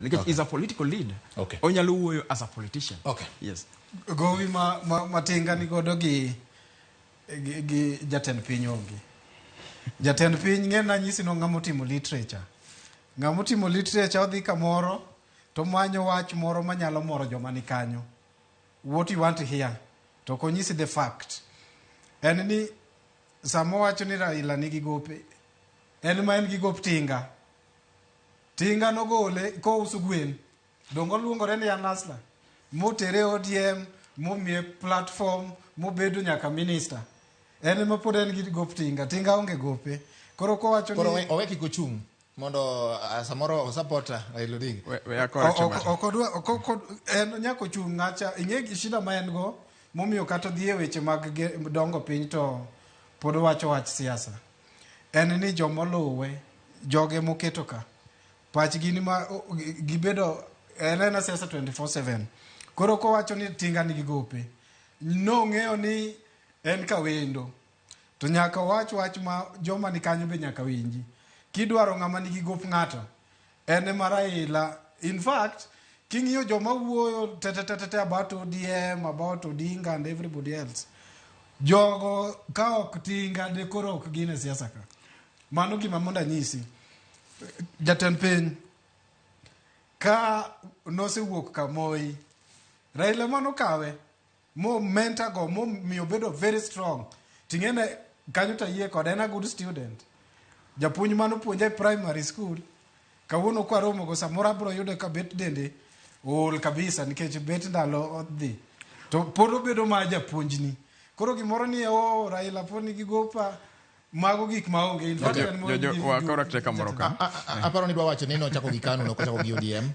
Like he's a political leader. Okay. Onyaluwo as a politician. Okay. Yes. Gowi ma Tinga ni godo gi jatend piny onge. Jatend piny ng'ena nyisi no ng'amo timo literature. Ng'amo timo literature odhi kamoro to manyo wach moro manyalo moro joma ni kanyo. What you want to hear. To konyisi the fact. En ni samo wacho ni Raila nigi gope. En ma en gi gop Tinga. Tinga no gole ko usu gwen. Dongo luongore ni Anasla. Mo tere Otieno, mo mie platform, mo bedo nyaka minister. En ma pod en gi gop Tinga. Tinga onge gope. Koro ko wacho ni oweki kochung mondo samoro supporter Raila Odinga. We are correct. Okodwa en nyako chung ngacha inge shida ma en go momiyo kata dhie weche mag dongo piny to pod wacho wach siasa. En ni jomoluwe joge moketo ka pachgi ni ma gibedo en siasa 24/7. Koro ko wacho ni Tinga nigi gope. No ng'eyo ni en kawendo. To nyaka wach ma joma ni kanyo be nyaka winji. Kidwaro ng'ama nigi gop ng'ato en ma Raila. In fact, king'iyo joma wuoyo tete about ODM, about Odinga and everybody else. Jogo ka ok Tinga de koro ok gine siasa ka. Mano gima monda nyisi. Jatend piny ka nosewuok ka Moi. Raila mano kawe mo mentor go mo miyo bedo very strong. Tingene kanyo ta yie kod en a good student. Japuonj mano puonja primary school. Kawuono kwa romo go samora bro yude ka bet dende ol kabisa nikech bet ndalo odhi. To pod bedo ma japuonjni. Koro gimoro ni Raila pod nigi gopa mago gik maonge. Wa correct kamoro ka. Aparo ni dwa wacho ni no chako gi KANU no chako gi ODM.